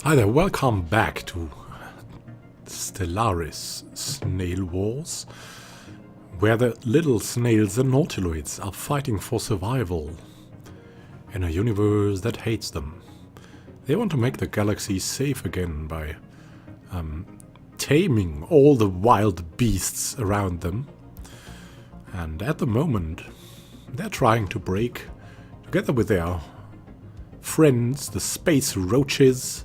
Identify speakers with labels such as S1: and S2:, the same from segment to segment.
S1: Hi there, welcome back to Stellaris Snail Wars, where the little snails and Nautiloids are fighting for survival in a universe that hates them. They want to make the galaxy safe again by taming all the wild beasts around them. And at the moment, they're trying to break, together with their friends, the space roaches,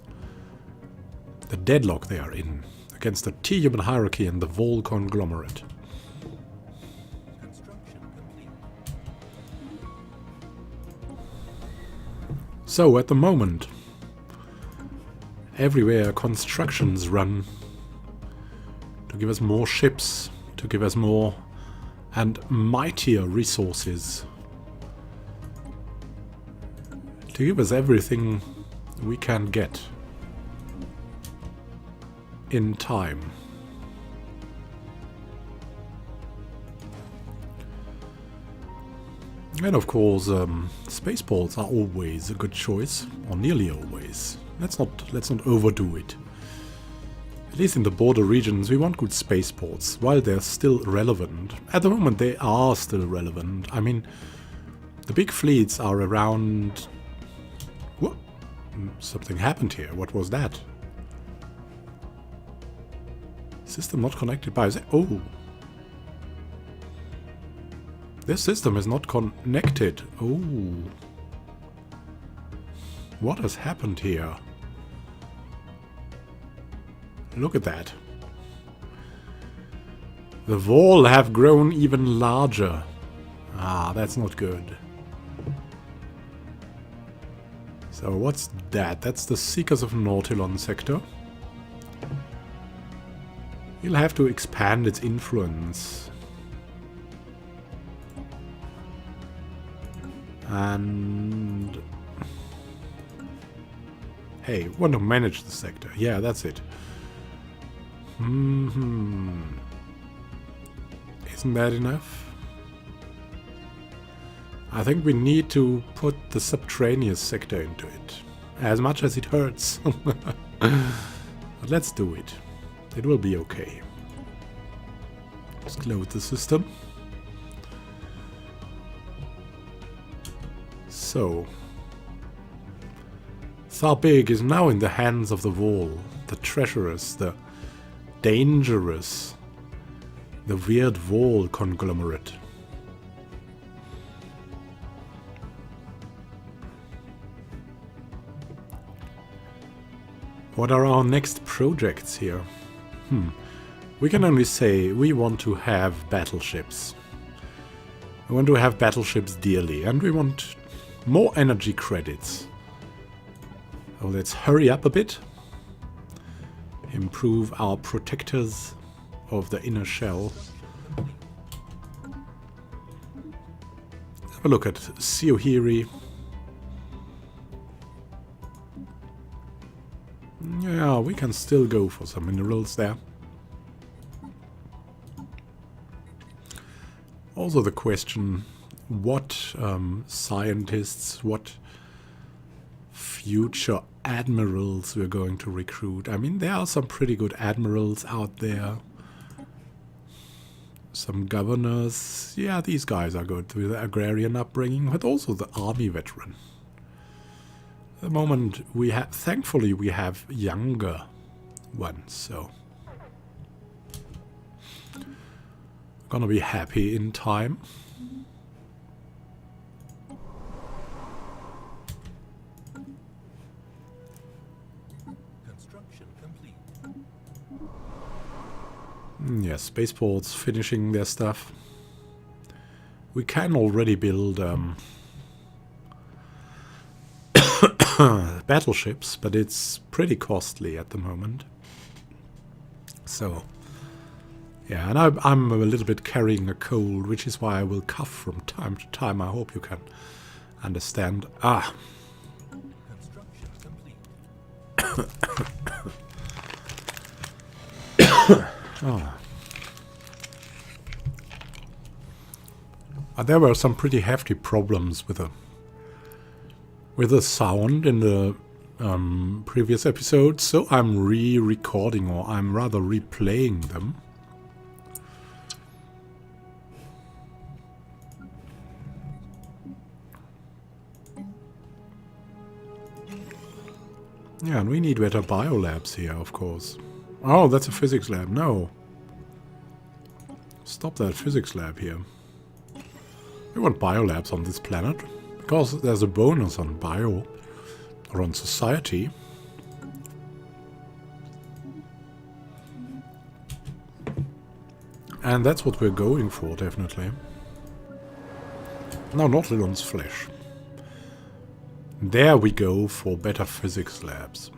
S1: the deadlock they are in against the T-human hierarchy and the Vol conglomerate. So at the moment, everywhere constructions run to give us more ships, to give us more and mightier resources, to give us everything we can get in time. And of course, spaceports are always a good choice, or nearly always. Let's not overdo it. At least in the border regions, we want good spaceports, while they're still relevant. At the moment, they are still relevant. I mean, the big fleets are around. What? Something happened here. What was that? System not connected by... Oh! This system is not connected. Oh! What has happened here? Look at that. The Vol have grown even larger. Ah, that's not good. So what's that? That's the Seekers of Nautilon sector. You'll have to expand its influence. And... hey, want to manage the sector. Yeah, that's it. Isn't that enough? I think we need to put the subterraneous sector into it. As much as it hurts. But let's do it. It will be okay. Let's close the system. So, Tharbig is now in the hands of the Vol, the treacherous, the dangerous, the weird Vol conglomerate. What are our next projects here? We can only say we want to have battleships. We want to have battleships dearly, and we want more energy credits. So let's hurry up a bit. Improve our protectors of the inner shell. Have a look at Siohiri. Yeah, we can still go for some minerals there. Also the question, what scientists, what future admirals we're going to recruit. I mean, there are some pretty good admirals out there. Some governors. Yeah, these guys are good with the agrarian upbringing, but also the army veteran. At the moment, we have, thankfully, we have younger ones, so gonna be happy in time.
S2: Construction complete.
S1: Yes, spaceports finishing their stuff. We can already build battleships, but it's pretty costly at the moment. So, yeah, and I'm a little bit carrying a cold, which is why I will cough from time to time. I hope you can understand. Ah.
S2: Construction complete.
S1: Oh. There were some pretty hefty problems with the sound in the previous episodes, so I'm re-recording, or I'm rather replaying them. Yeah, and we need better biolabs here, of course. Oh, that's a physics lab. No. Stop that physics lab here. We want biolabs on this planet, because there's a bonus on bio, or on society. And that's what we're going for, definitely. Now, Nautilon's flesh. There we go for better physics labs.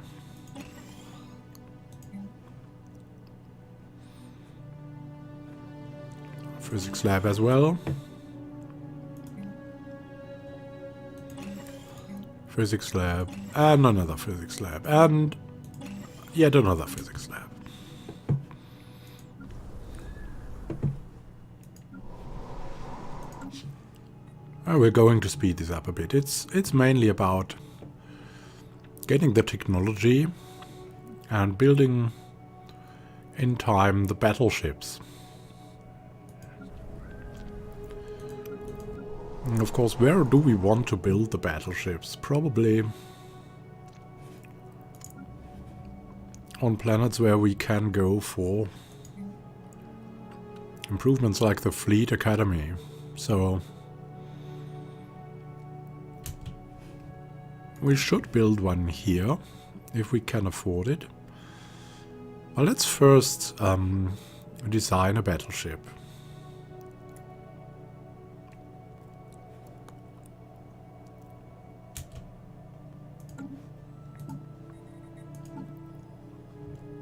S1: Physics lab as well. Physics lab, and another physics lab, and yet another physics lab. We're going to speed this up a bit. It's mainly about getting the technology and building in time the battleships. And of course, where do we want to build the battleships? Probably on planets where we can go for improvements like the Fleet Academy. So we should build one here, if we can afford it. Well, let's first design a battleship.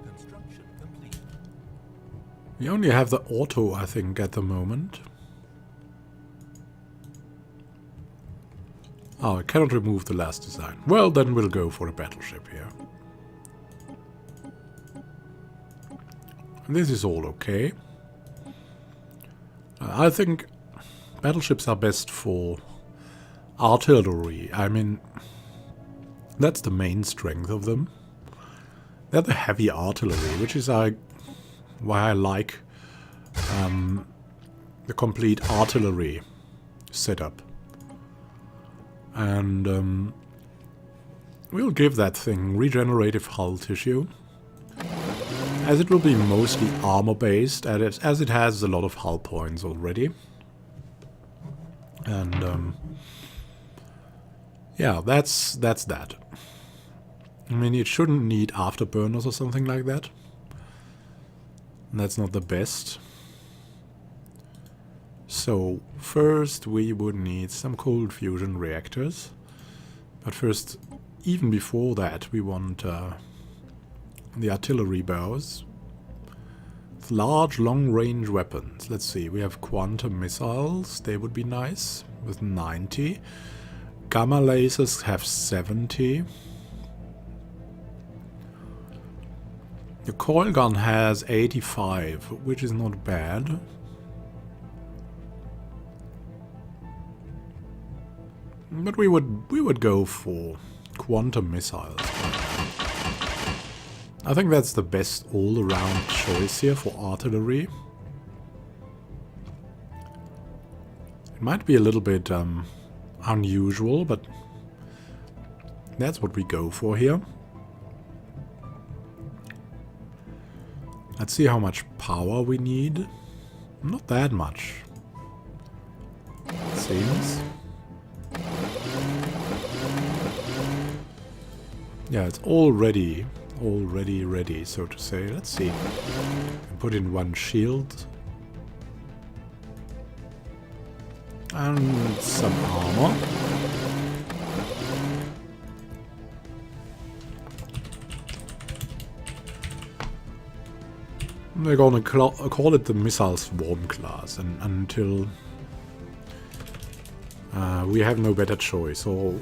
S2: Construction complete.
S1: We only have the auto, I think, at the moment. Oh, I cannot remove the last design. Well, then we'll go for a battleship here. And this is all okay. I think battleships are best for artillery. I mean, that's the main strength of them. They're the heavy artillery, which is why I like the complete artillery setup. And we'll give that thing regenerative hull tissue, as it will be mostly armor based, as it has a lot of hull points already. And yeah, that's that. I mean, it shouldn't need afterburners or something like that. That's not the best. So, first we would need some cold fusion reactors. But first, even before that, we want the artillery bows. With large, long-range weapons. Let's see, we have quantum missiles. They would be nice, with 90. Gamma lasers have 70. The coil gun has 85, which is not bad. But we would go for quantum missiles. I think that's the best all-around choice here for artillery. It might be a little bit unusual, but that's what we go for here. Let's see how much power we need. Not that much, it seems. Yeah, it's already ready, so to say. Let's see. Put in one shield. And some armor. We're gonna call it the Missile Swarm class, and until we have no better choice, or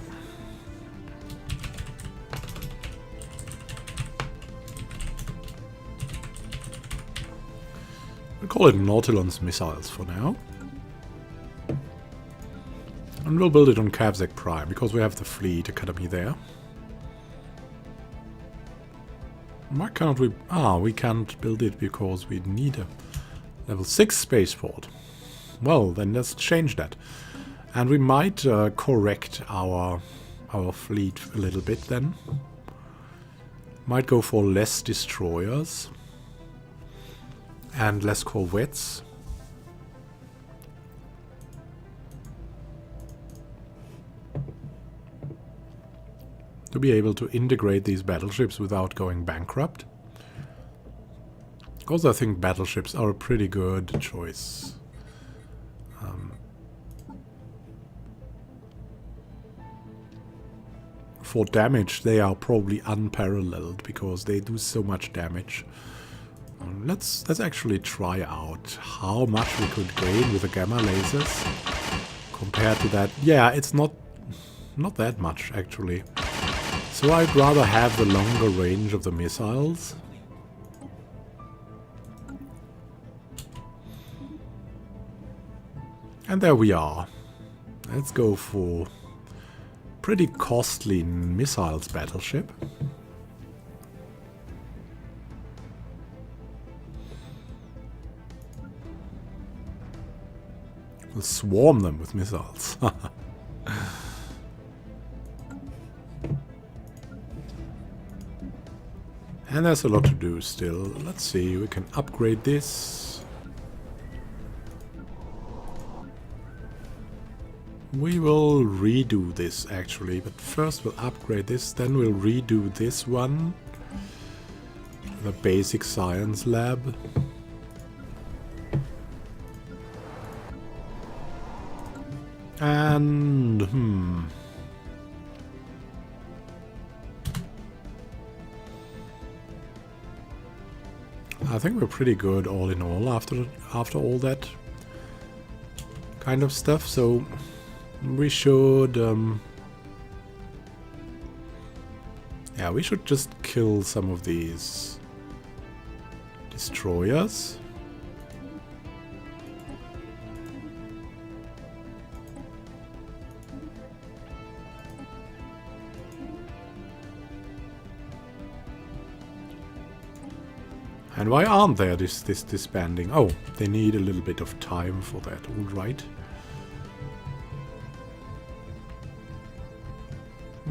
S1: we'll call it Nautilon's missiles for now. And we'll build it on Kavzek Prime, because we have the Fleet Academy there. Why can't we... Ah, we can't build it because we need a level 6 spaceport. Well, then let's change that. And we might correct our fleet a little bit then. Might go for less destroyers. And less corvettes. To be able to integrate these battleships without going bankrupt. Because I think battleships are a pretty good choice. For damage, they are probably unparalleled because they do so much damage. Let's actually try out how much we could gain with the gamma lasers compared to that. Yeah, it's not that much actually. So I'd rather have the longer range of the missiles. And there we are. Let's go for pretty costly missiles battleship. We'll swarm them with missiles. And there's a lot to do still. Let's see, we can upgrade this. We will redo this actually, but first we'll upgrade this, then we'll redo this one. The basic science lab. And I think we're pretty good all in all after all that kind of stuff, so we should yeah, we should just kill some of these destroyers. And why aren't there this disbanding? Oh, they need a little bit of time for that, alright.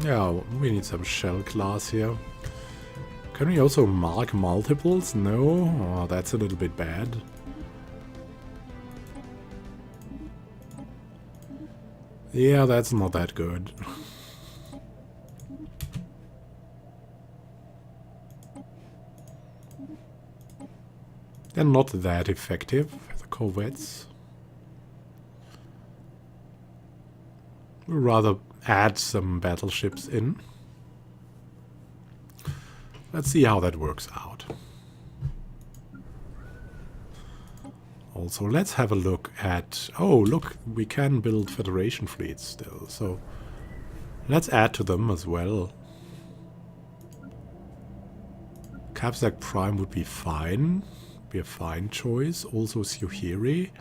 S1: Yeah, we need some shell class here. Can we also mark multiples? No? Oh, that's a little bit bad. Yeah, that's not that good. They're not that effective, the corvettes. We'll rather add some battleships in. Let's see how that works out. Also, let's have a look at... Oh, look, we can build Federation fleets still, so let's add to them as well. Capsac Prime would be fine. Be a fine choice. Also Suhiri.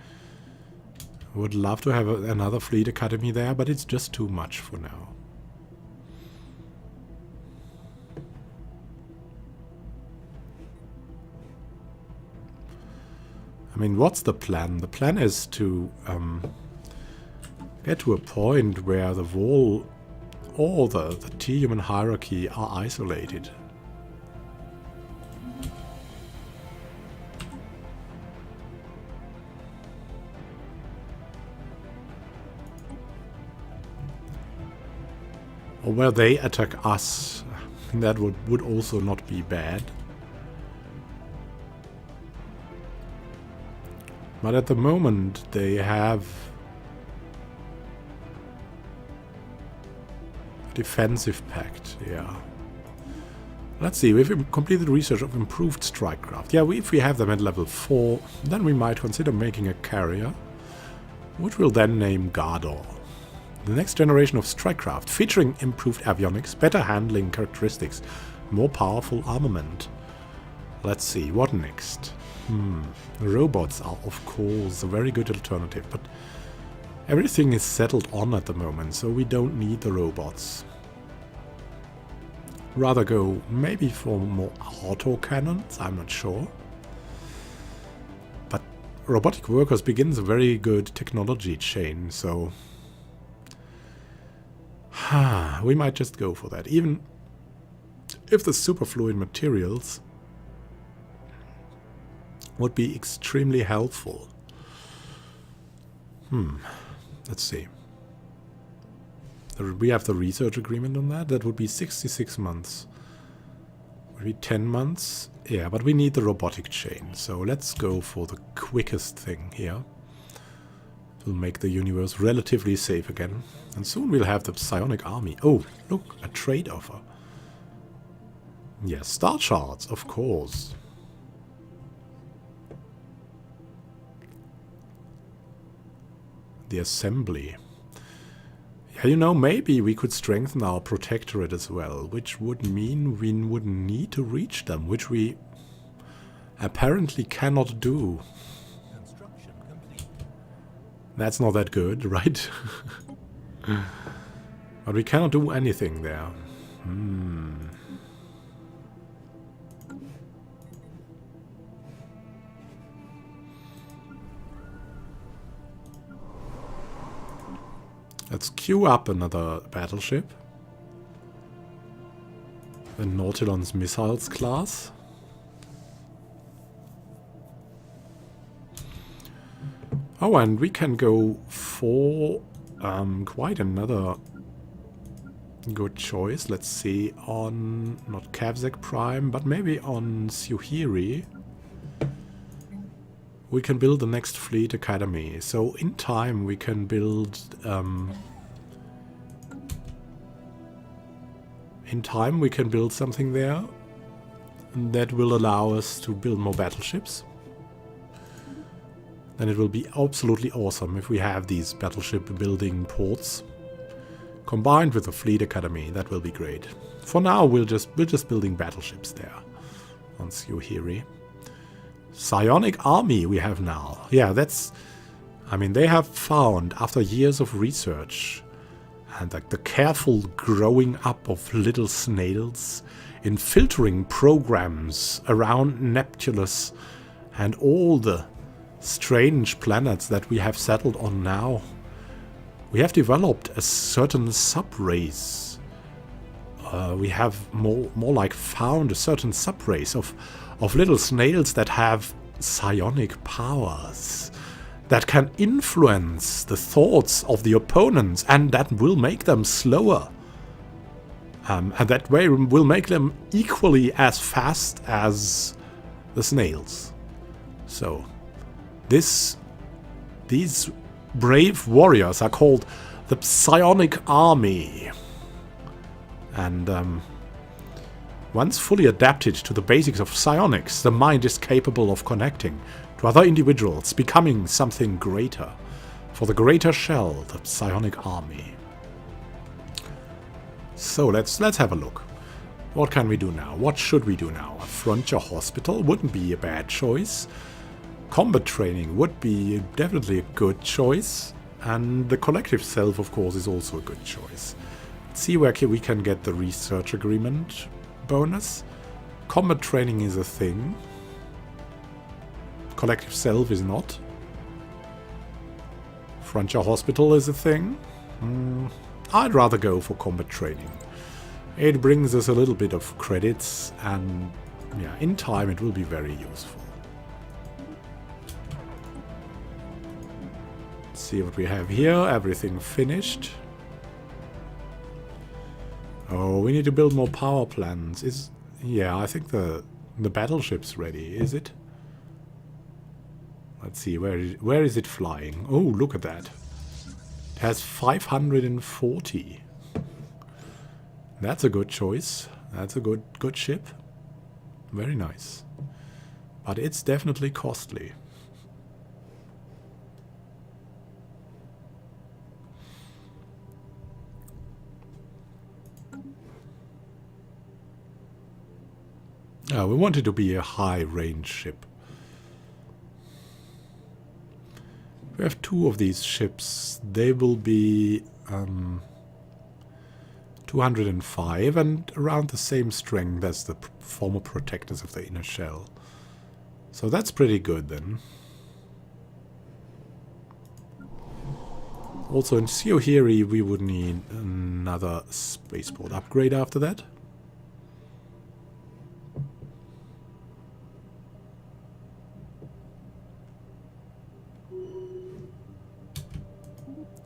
S1: Would love to have another fleet academy there, but it's just too much for now. I mean, what's the plan? The plan is to get to a point where the wall or the T-human hierarchy are isolated. Or where they attack us. That would also not be bad. But at the moment they have a defensive pact, yeah. Let's see, we've completed research of improved strikecraft. Yeah, if we have them at level 4, then we might consider making a carrier, which we'll then name Gardor. The next generation of strikecraft, featuring improved avionics, better handling characteristics, more powerful armament. Let's see, what next? Robots are of course a very good alternative, but everything is settled on at the moment, so we don't need the robots. rather go maybe for more auto cannons, I'm not sure. But robotic workers begins a very good technology chain, so we might just go for that. Even if the superfluid materials would be extremely helpful. Let's see. We have the research agreement on that. That would be 66 months. Would be 10 months. Yeah, but we need the robotic chain. So let's go for the quickest thing here. It will make the universe relatively safe again. And soon we'll have the Psionic army. Oh, look, a trade offer. Yes, star charts, of course. The assembly. Yeah, you know, maybe we could strengthen our protectorate as well, which would mean we wouldn't need to reach them, which we apparently cannot do.
S2: Construction complete.
S1: That's not that good, right? But we cannot do anything there. Let's queue up another battleship. The Nautilon's missiles class. Oh, and we can go for quite another good choice. Let's see, on not Kavzek Prime, but maybe on Suhiri. We can build the next fleet academy. So in time we can build something there that will allow us to build more battleships. Then it will be absolutely awesome if we have these battleship building ports combined with the fleet academy. That will be great. For now we're just building battleships there on Suhiri. Psionic army we have now. Yeah, that's... I mean, they have found, after years of research, and like the careful growing up of little snails, in filtering programs around Neptulus, and all the strange planets that we have settled on now, we have developed a certain subrace. We have more like found a certain subrace of little snails that have psionic powers that can influence the thoughts of the opponents, and that will make them slower. And that way will make them equally as fast as the snails. So, these brave warriors are called the Psionic Army. And once fully adapted to the basics of psionics, the mind is capable of connecting to other individuals, becoming something greater. For the greater shell, the Psionic Army. So let's have a look. What can we do now? What should we do now? A frontier hospital wouldn't be a bad choice. Combat training would be definitely a good choice. And the collective self, of course, is also a good choice. Let's see where we can get the research agreement bonus. Combat training is a thing. Collective self is not. Frontier hospital is a thing. I'd rather go for combat training. It brings us a little bit of credits, and yeah, in time it will be very useful. Let's see what we have here. Everything finished. Oh, we need to build more power plants. Yeah, I think the battleship's ready, is it? Let's see, where is it flying? Oh, look at that. It has 540. That's a good choice. That's a good ship. Very nice. But it's definitely costly. We want it to be a high-range ship. We have 2 of these ships. They will be 2 205 and around the same strength as the former protectors of the inner shell. So that's pretty good then. Also in Siohiri we would need another spaceport upgrade after that.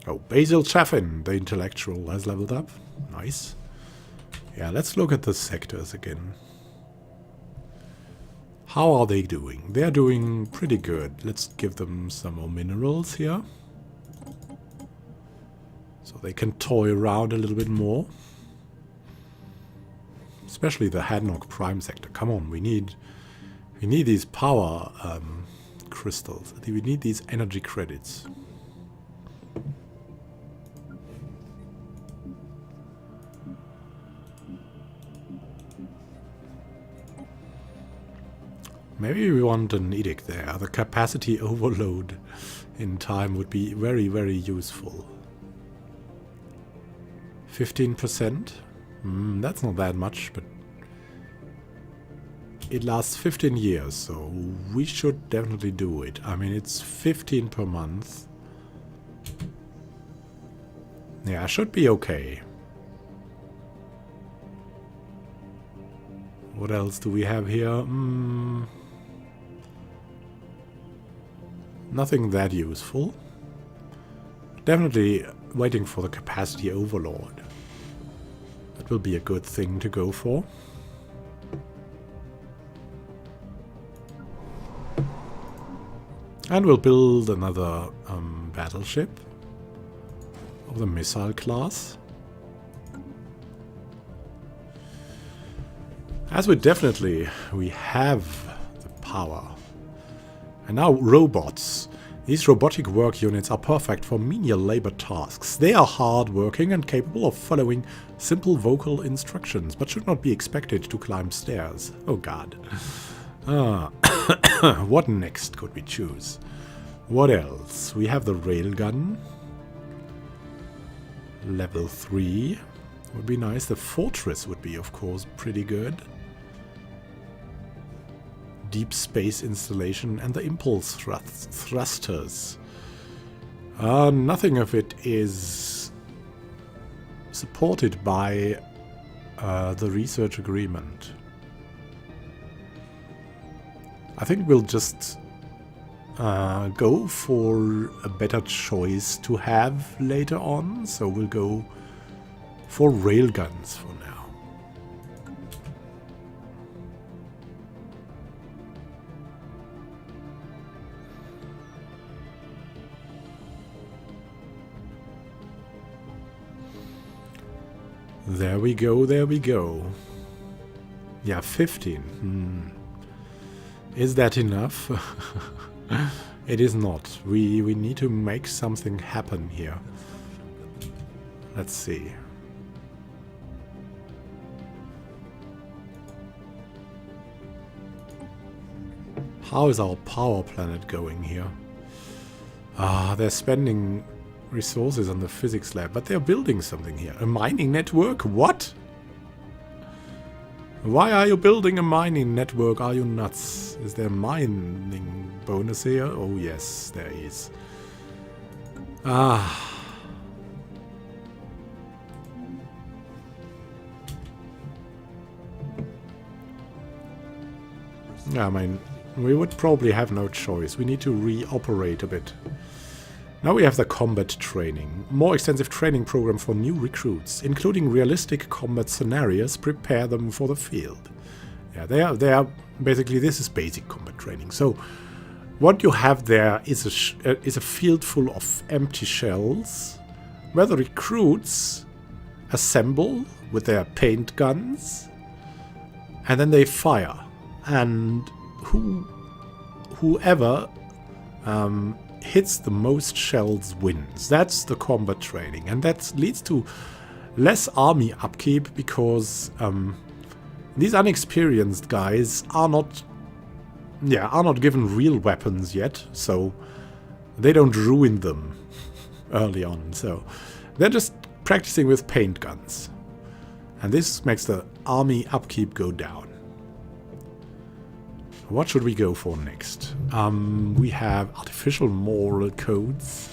S1: Oh, Basil Chaffin, the intellectual, has leveled up. Nice. Yeah, let's look at the sectors again. How are they doing? They're doing pretty good. Let's give them some more minerals here. So they can toy around a little bit more. Especially the Hadnock Prime sector. Come on, we need these power crystals. We need these energy credits. Maybe we want an edict there. The capacity overload in time would be very, very useful. 15%? That's not that much, but it lasts 15 years, so we should definitely do it. I mean, it's 15 per month. Yeah, should be okay. What else do we have here? Nothing that useful. Definitely waiting for the capacity overload. That will be a good thing to go for. And we'll build another battleship of the missile class. As we have the power. And now robots. These robotic work units are perfect for menial labor tasks. They are hard-working and capable of following simple vocal instructions, but should not be expected to climb stairs. Oh god. What next could we choose? What else? We have the railgun. Level 3 would be nice. The fortress would be, of course, pretty good. Deep space installation and the impulse thrusters. Nothing of it is supported by the research agreement. I think we'll just go for a better choice to have later on, so we'll go for railguns for now. There we go, there we go. Yeah, 15. Is that enough? It is not. We need to make something happen here. Let's see. How is our power planet going here? They're spending resources on the physics lab, but they're building something here. A mining network? What? Why are you building a mining network? Are you nuts? Is there a mining bonus here? Oh yes, there is. Yeah, I mean, we would probably have no choice. We need to re-operate a bit. Now we have the combat training. More extensive training program for new recruits, including realistic combat scenarios. Prepare them for the field. Yeah, they are basically, this is basic combat training. So what you have there is a field full of empty shells, where the recruits assemble with their paint guns, and then they fire. And whoever hits the most shells wins. That's the combat training, and that leads to less army upkeep because these unexperienced guys are not given real weapons yet, so they don't ruin them early on. So they're just practicing with paint guns. And this makes the army upkeep go down. What should we go for next? We have artificial moral codes.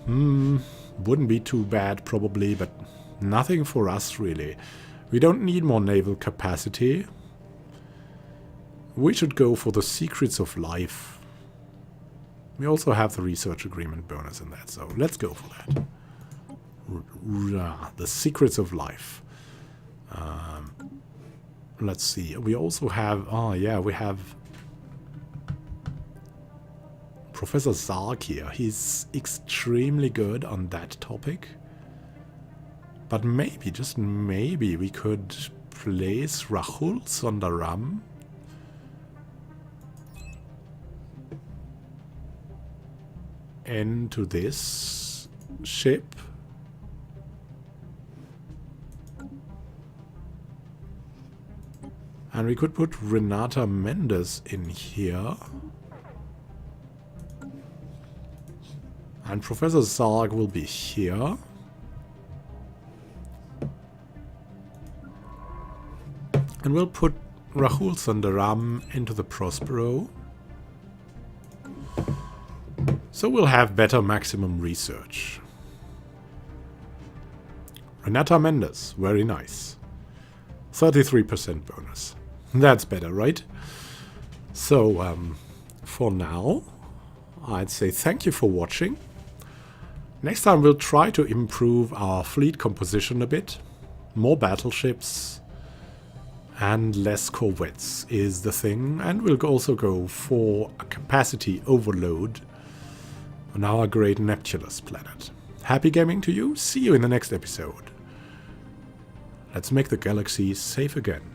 S1: Wouldn't be too bad probably, but nothing for us really. We don't need more naval capacity. We should go for the secrets of life. We also have the research agreement bonus in that, so let's go for that. The secrets of life. Let's see. We also have... Oh, yeah, we have... Professor Zark here. He's extremely good on that topic. But maybe, just maybe, we could place Rahul Sundaram into this ship. And we could put Renata Mendes in here. And Professor Zarg will be here. And we'll put Rahul Sundaram into the Prospero. So we'll have better maximum research. Renata Mendes, very nice. 33% bonus. That's better, right? So, for now, I'd say thank you for watching. Next time we'll try to improve our fleet composition a bit. More battleships and less corvettes is the thing. And we'll also go for a capacity overload on our great Neptulus planet. Happy gaming to you. See you in the next episode. Let's make the galaxy safe again.